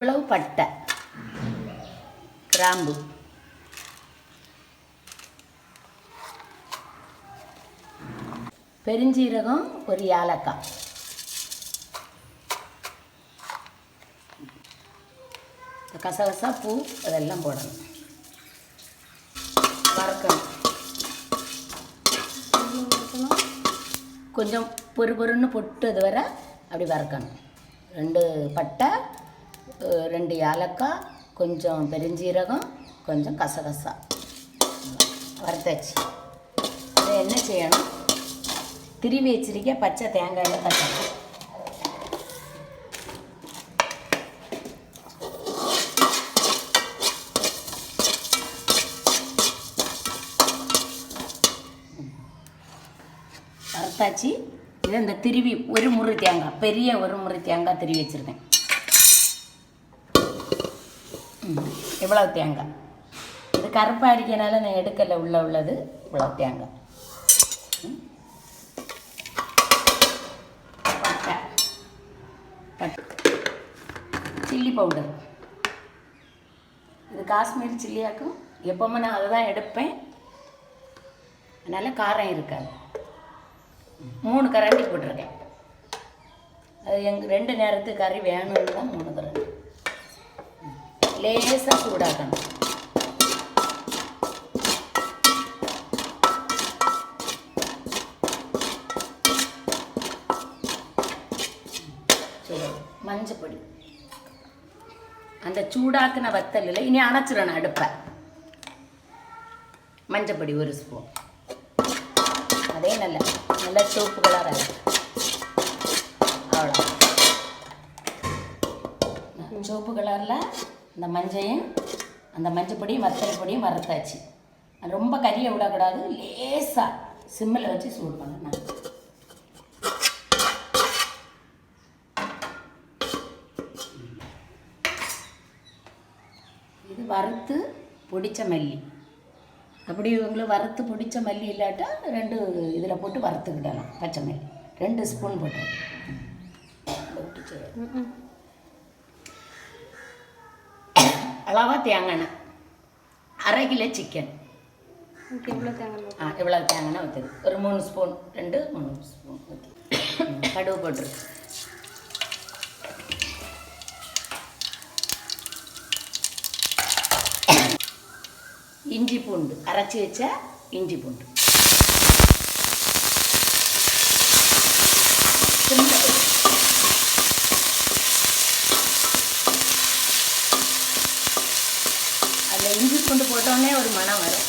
இவ்வளவு பட்டை, கிராம்பு, பெருஞ்சீரகம், ஒரு ஏலக்காய், கசகசா, பூ அதெல்லாம் போடணும். வறுக்கணும். கொஞ்சம் பொறுன்னு பொட்டது வர அப்படி வறுக்கணும். 2 பட்டை, 2 ஏலக்காய், கொஞ்சம் பெருஞ்சீரகம், கொஞ்சம் கசகசா வறுத்தாச்சு. அதை என்ன செய்யணும், திருவி வச்சிருக்க பச்சை தேங்காயில் தட்டணும். வறுத்தாச்சு. இதை இந்த திருவி ஒரு முறி தேங்காய், பெரிய ஒரு முறி தேங்காய் திருவி வச்சுருக்கேன். இவ்வளவு தேங்காய். இது கருப்பாக அடிக்கனால நான் எடுக்கலை. உள்ளது இவ்வளவு தேங்காய். Chilli powder. இது காஷ்மீர் சில்லியாக்கும். எப்போவுமே நான் அதை தான் எடுப்பேன். அதனால் காரம் இருக்காது. 3 கரண்டி போட்டிருக்கேன். அது எங்கள் 2 நேரத்துக்கு கறி வேணும்னு தான் 3 கரண்டி. லேசாக சூடாக்கணும். மஞ்சப்பொடி. அந்த சூடாக்கின வத்தலில் இனி அணைச்சிடணும் அடுப்பை. மஞ்சப்பொடி 1 ஸ்பூன். அதே நல்ல சோப்பு கலராக அவ்வளோ. சோப்பு கலரில் இந்த மஞ்சையும் அந்த மஞ்சப்பொடியும் வத்தல் பொடியும் வறுத்தாச்சு. ரொம்ப கறியை விடக்கூடாது. லேசாக சிம்மில் வச்சு சூடு பண்ணணும். இது வறுத்து பொடித்த மல்லி. அப்படி உங்களுக்கு வறுத்து பொடித்த மல்லி இல்லாட்டா 2 இதில் போட்டு வறுத்துக்கிடலாம். பச்சை மல்லி 2 ஸ்பூன் போட்டு அளவாக தேங்காய் 1/2 கிலோ சிக்கன். இவ்வளோ தேங்காய் ஊற்றுது. ஒரு 3 ஸ்பூன் 2-3 ஸ்பூன் ஊற்றி கடுகு போட்டுருக்கு. இஞ்சி பூண்டு அரைச்சி வச்ச இஞ்சி பூண்டு அதில் இஞ்சி பூண்டு போட்டோன்னே ஒரு மணம் வரும்.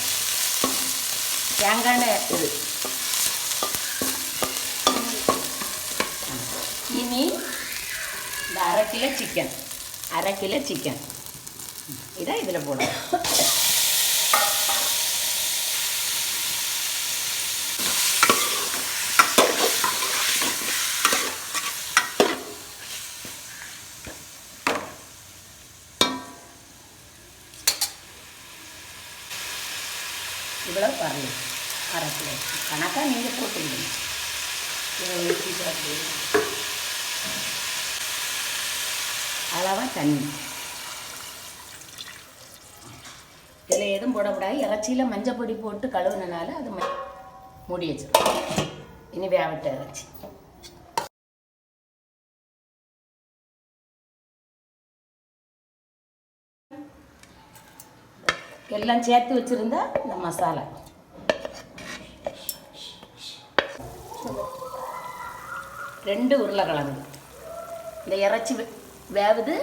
தேங்காய் இது. இனி இந்த 1/2 கிலோ சிக்கன் இதை இதில் போடணும். இவ்வளோ பாருங்கள். 1/2 கிலோ கணக்காக நீங்கள் போட்டுக்கணும். அளவாக தண்ணி. இதில் எதுவும் போடக்கூடாது. இறைச்சியில் மஞ்சள் பொடி போட்டு கழுவுனனால அது மூடி வச்சிடும். இனி வேவட்ட இறைச்சி. எல்லாம் சேர்த்து வச்சுருந்தா இந்த மசாலா 2 உருளைக்கிழங்கு. இந்த இறைச்சி வேவுது.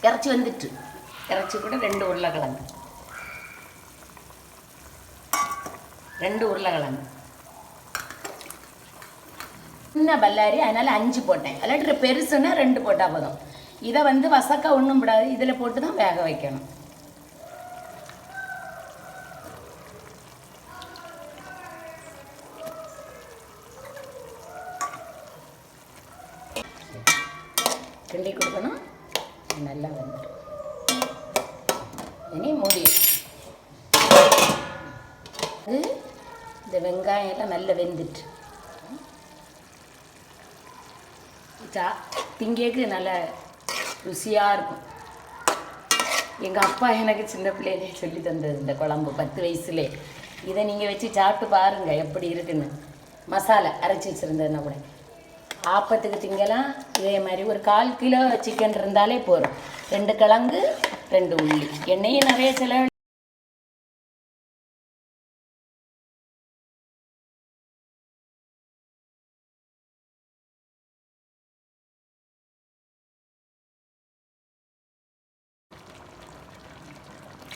இறைச்சி வந்துட்டு இறைச்சி கூட 2 உருளைக்கிழங்கு. 2 உருளைக்கிழங்கு சின்ன பல்லாரி. அதனால் 5 போட்டேன். இல்லாட்டி பெருசுன்னா 2 போட்டால் போதும். இதை வசக்க ஒன்றும் விடாது. இதில் போட்டு தான் வேக வைக்கணும். கிண்டி கொடுக்கணும். நல்லா வந்துடும். இனி மூடி. இந்த வெங்காயம் எல்லாம் நல்லா வெந்துட்டு திங்கேக்கு நல்ல ருசியாக இருக்கும். எங்கள் அப்பா எனக்கு சின்ன பிள்ளையிலே சொல்லி தந்தது இந்த குழம்பு 10 வயசுலே. இதை நீங்கள் வச்சு சாப்பிட்டு பாருங்கள் எப்படி இருக்குன்னு. மசாலா அரைச்சி வச்சுருந்ததுன்னா கூட ஆப்பத்துக்கு திங்கலாம். இதே மாதிரி ஒரு 1/4 கிலோ சிக்கன் இருந்தாலே போதும். 2 கிழங்கு 2 உள்ளி. எண்ணெயும் நிறைய செலவு.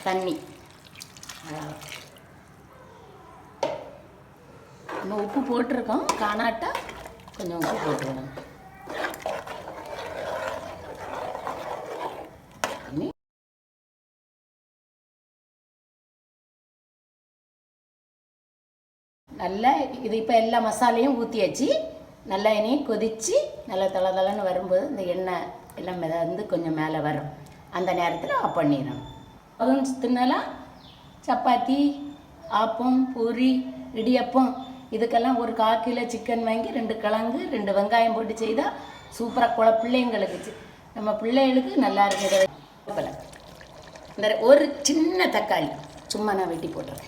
தண்ணி இன்னும் உப்பு போட்டிருக்கோம். காணாட்டா கொஞ்சம் உப்பு போட்டுருக்கோம். நல்லா இது இப்போ எல்லா மசாலையும் ஊற்றியாச்சு. நல்லா எண்ணெய் கொதித்து நல்லா தளன்னு வரும்போது இந்த எண்ணெய் எல்லாம் மிதந்து கொஞ்சம் மேலே வரும். அந்த நேரத்தில் ஆஃப் பண்ணிடணும். அதுவும் தின்னலாம். சப்பாத்தி, ஆப்பம், பூரி, இடியப்பம் இதுக்கெல்லாம் ஒரு 1/4 கிலோ சிக்கன் வாங்கி 2 கிழங்கு 2 வெங்காயம் போட்டு செய்தால் சூப்பராக பிள்ளைங்களுக்கு நம்ம பிள்ளைகளுக்கு நல்லா இருக்கிற. இந்த ஒரு சின்ன தக்காளி சும்மா நான் வெட்டி போட்டுறேன்.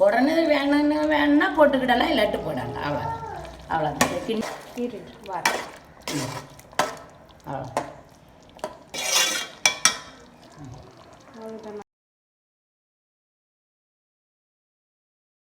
உடனே வேணும்னா போட்டுக்கிடலாம், இல்லாட்டு போடலாம். அவ்வளோதான். அவ்வளோ